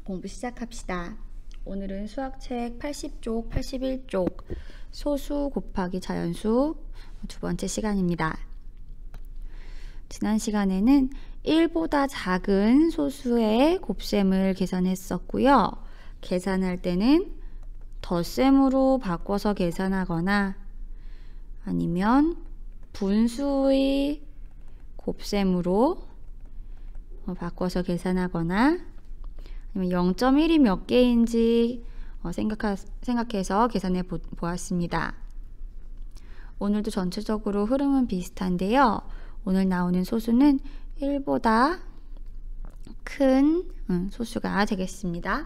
공부 시작합시다. 오늘은 수학책 80쪽, 81쪽 소수 곱하기 자연수 두 번째 시간입니다. 지난 시간에는 1보다 작은 소수의 곱셈을 계산했었고요. 계산할 때는 덧셈으로 바꿔서 계산하거나 아니면 분수의 곱셈으로 바꿔서 계산하거나 아니면 0.1이 몇 개인지 생각해서 계산해 보았습니다. 오늘도 전체적으로 흐름은 비슷한데요. 오늘 나오는 소수는 1보다 큰 소수가 되겠습니다.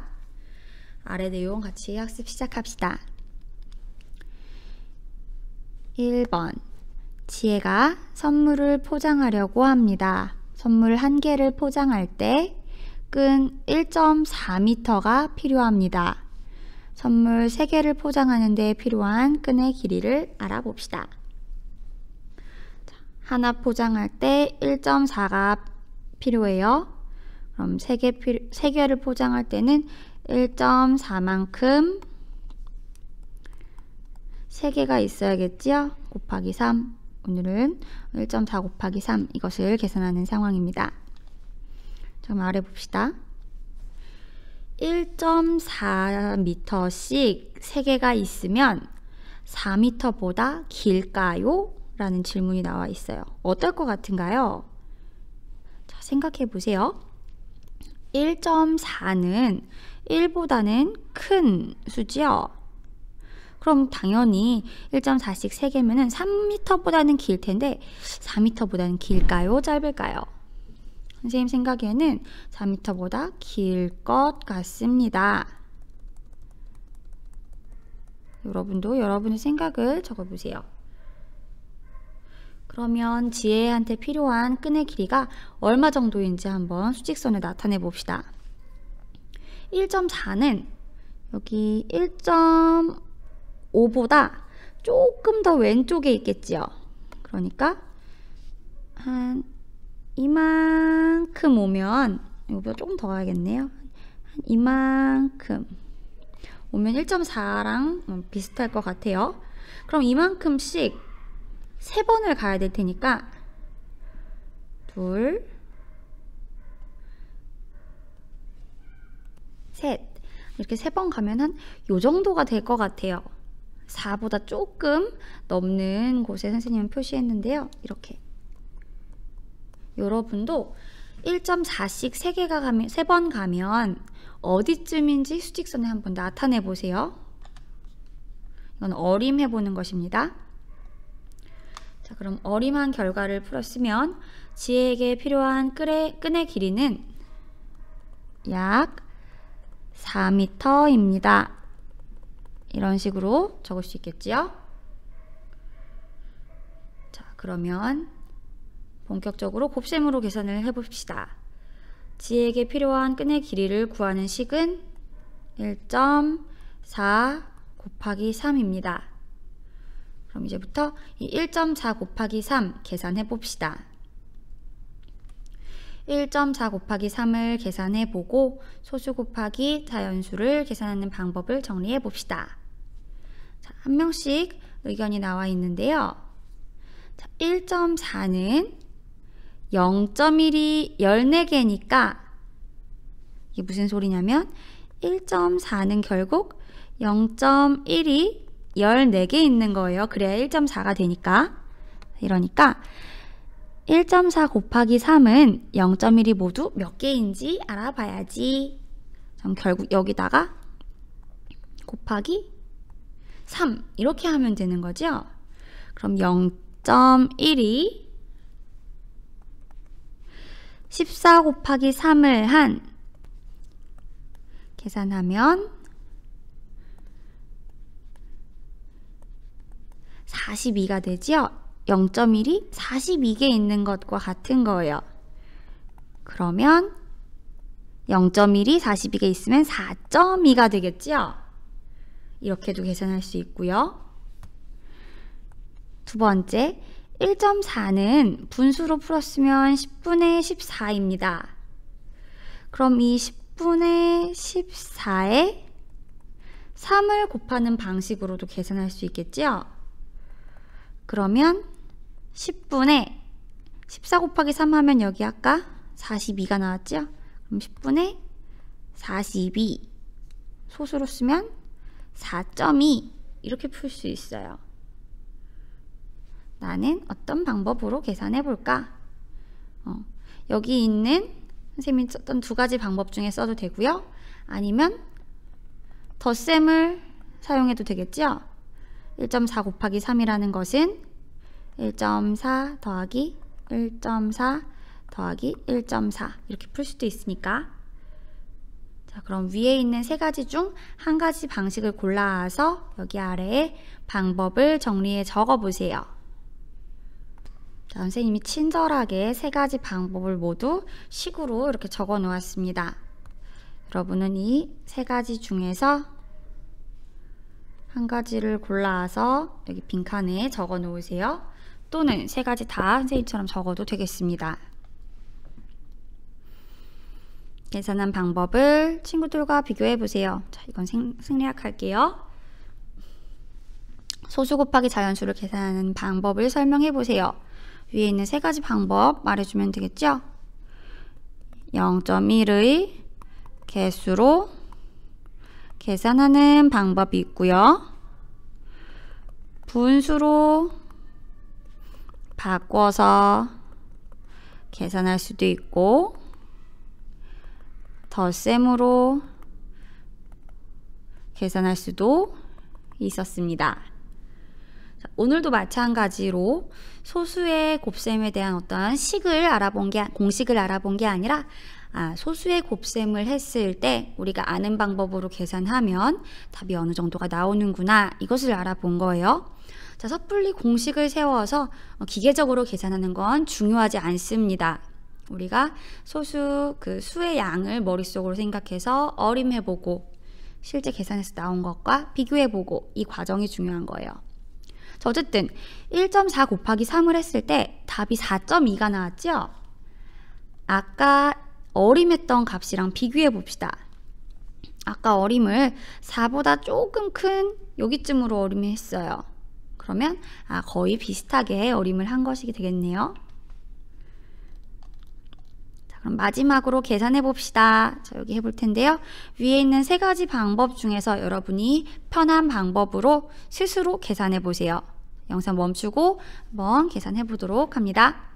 아래 내용 같이 학습 시작합시다. 1번 지혜가 선물을 포장하려고 합니다. 선물 1개를 포장할 때 끈 1.4m가 필요합니다. 선물 3개를 포장하는 데 필요한 끈의 길이를 알아봅시다. 하나 포장할 때 1.4가 필요해요. 그럼 3개를 포장할 때는 1.4만큼 3개가 있어야겠죠? 곱하기 3. 오늘은 1.4 곱하기 3 이것을 계산하는 상황입니다. 자, 그럼 아래 봅시다. 1.4m씩 3개가 있으면 4m보다 길까요? 라는 질문이 나와 있어요. 어떨 것 같은가요? 자, 생각해 보세요. 1.4는 1보다는 큰 수죠? 그럼 당연히 1.4씩 3개면은 3m보다는 길 텐데 4m보다는 길까요? 짧을까요? 선생님 생각에는 4m보다 길 것 같습니다. 여러분도 여러분의 생각을 적어보세요. 그러면 지혜한테 필요한 끈의 길이가 얼마 정도인지 한번 수직선에 나타내 봅시다. 1.4는 여기 1.5보다 조금 더 왼쪽에 있겠지요. 그러니까 한 이만큼 오면 이거보다 조금 더 가야겠네요. 한 이만큼 오면 1.4랑 비슷할 것 같아요. 그럼 이만큼씩 3번을 가야 될 테니까 둘, 셋 이렇게 3번 가면 한 요 정도가 될 것 같아요. 4보다 조금 넘는 곳에 선생님은 표시했는데요. 이렇게 여러분도 1.4씩 3번 가면 어디쯤인지 수직선에 한번 나타내 보세요. 이건 어림해 보는 것입니다. 자, 그럼 어림한 결과를 풀었으면 지혜에게 필요한 끈의 길이는 약 4m입니다. 이런 식으로 적을 수 있겠지요? 자, 그러면 본격적으로 곱셈으로 계산을 해봅시다. 지혜에게 필요한 끈의 길이를 구하는 식은 1.4 곱하기 3입니다. 그럼 이제부터 이 1.4 곱하기 3 계산해 봅시다. 1.4 곱하기 3을 계산해 보고 소수 곱하기 자연수를 계산하는 방법을 정리해 봅시다. 자, 한 명씩 의견이 나와 있는데요. 1.4는 0.1이 14개니까 이게 무슨 소리냐면 1.4는 결국 0.1이 14개 있는 거예요. 그래야 1.4가 되니까. 이러니까 1.4 곱하기 3은 0.1이 모두 몇 개인지 알아봐야지. 그럼 결국 여기다가 곱하기 3 이렇게 하면 되는 거죠. 그럼 0.1이 14 곱하기 3을 한 계산하면 42가 되죠. 0.1이 42개 있는 것과 같은 거예요. 그러면 0.1이 42개 있으면 4.2가 되겠죠. 이렇게도 계산할 수 있고요. 두 번째, 1.4는 분수로 풀었으면 10분의 14입니다. 그럼 이 10분의 10분의 14에 3을 곱하는 방식으로도 계산할 수 있겠죠? 그러면 10분의 14 곱하기 3 하면 여기 아까 42가 나왔죠? 그럼 10분의 42 소수로 쓰면 4.2 이렇게 풀 수 있어요. 나는 어떤 방법으로 계산해 볼까? 여기 있는 선생님이 썼던 두 가지 방법 중에 써도 되고요. 아니면 덧셈을 사용해도 되겠죠? 1.4 곱하기 3이라는 것은 1.4 더하기 1.4 더하기 1.4 이렇게 풀 수도 있으니까. 자, 그럼 위에 있는 세 가지 중 한 가지 방식을 골라서 여기 아래에 방법을 정리해 적어 보세요. 자, 선생님이 친절하게 세 가지 방법을 모두 식으로 이렇게 적어 놓았습니다. 여러분은 이 세 가지 중에서 한 가지를 골라서 여기 빈칸에 적어 놓으세요. 또는 세 가지 다 선생님처럼 적어도 되겠습니다. 계산한 방법을 친구들과 비교해 보세요. 자, 이건 생략 할게요. 소수 곱하기 자연수를 계산하는 방법을 설명해 보세요. 위에 있는 세 가지 방법 말해주면 되겠죠? 0.1의 개수로 계산하는 방법이 있고요. 분수로 바꿔서 계산할 수도 있고, 덧셈으로 계산할 수도 있었습니다. 자, 오늘도 마찬가지로 소수의 곱셈에 대한 어떤 공식을 알아본 게 아니라 소수의 곱셈을 했을 때 우리가 아는 방법으로 계산하면 답이 어느 정도가 나오는구나, 이것을 알아본 거예요. 자, 섣불리 공식을 세워서 기계적으로 계산하는 건 중요하지 않습니다. 우리가 수의 양을 머릿속으로 생각해서 어림해보고 실제 계산해서 나온 것과 비교해보고, 이 과정이 중요한 거예요. 자, 어쨌든 1.4 곱하기 3을 했을 때 답이 4.2가 나왔죠? 아까 어림했던 값이랑 비교해 봅시다. 아까 어림을 4보다 조금 큰 여기쯤으로 어림했어요. 그러면 거의 비슷하게 어림을 한 것이 되겠네요. 자, 그럼 마지막으로 계산해 봅시다. 자, 여기 해볼 텐데요. 위에 있는 세 가지 방법 중에서 여러분이 편한 방법으로 스스로 계산해 보세요. 영상 멈추고 한번 계산해 보도록 합니다.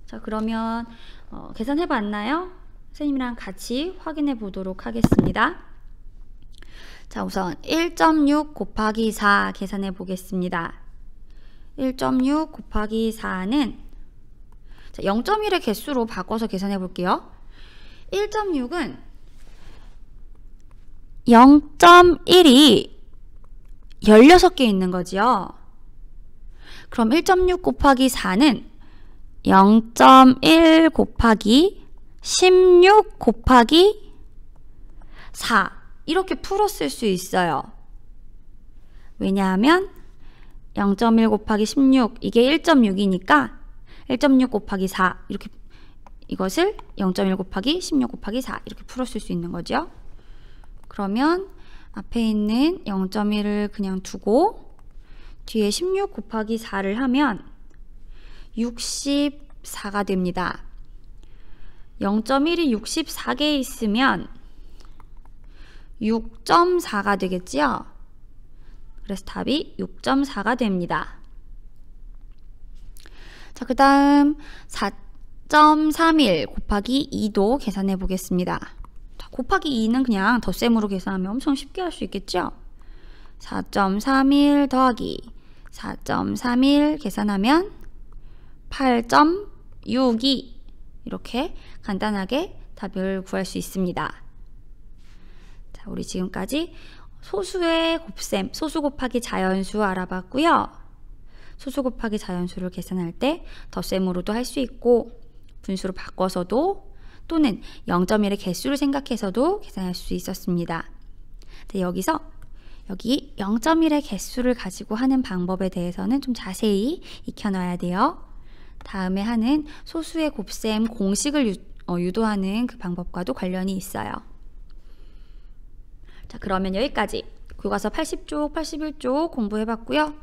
자, 그러면 계산해 봤나요? 선생님이랑 같이 확인해 보도록 하겠습니다. 자, 우선 1.6 곱하기 4 계산해 보겠습니다. 1.6 곱하기 4는 0.1의 개수로 바꿔서 계산해 볼게요. 1.6은 0.1이 16개 있는 거지요. 그럼 1.6 곱하기 4는 0.1 곱하기 16 곱하기 4 이렇게 풀었을 수 있어요. 왜냐하면 0.1 곱하기 16 이게 1.6이니까 1.6 곱하기 4 이렇게, 이것을 0.1 곱하기 16 곱하기 4 이렇게 풀었을 수 있는 거죠. 그러면 앞에 있는 0.1을 그냥 두고 뒤에 16 곱하기 4를 하면 64가 됩니다. 0.1이 64개 있으면 6.4가 되겠지요? 그래서 답이 6.4가 됩니다. 자, 그 다음 4.31 곱하기 2도 계산해 보겠습니다. 자, 곱하기 2는 그냥 덧셈으로 계산하면 엄청 쉽게 할 수 있겠죠? 4.31 더하기 4.31 계산하면 8.62 이렇게 간단하게 답을 구할 수 있습니다. 자, 우리 지금까지 소수의 곱셈, 소수 곱하기 자연수 알아봤고요. 소수 곱하기 자연수를 계산할 때 덧셈으로도 할 수 있고 분수로 바꿔서도 또는 0.1의 개수를 생각해서도 계산할 수 있었습니다. 여기서 여기 0.1의 개수를 가지고 하는 방법에 대해서는 좀 자세히 익혀놔야 돼요. 다음에 하는 소수의 곱셈 공식을 유도하는 그 방법과도 관련이 있어요. 자, 그러면 여기까지 교과서 80쪽, 81쪽 공부해봤고요.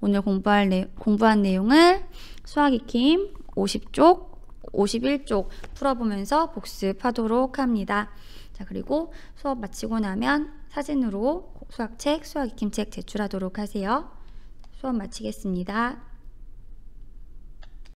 오늘 공부한 내용을 수학 익힘 50쪽, 51쪽 풀어보면서 복습하도록 합니다. 자, 그리고 수업 마치고 나면 사진으로 수학책, 수학 익힘책 제출하도록 하세요. 수업 마치겠습니다.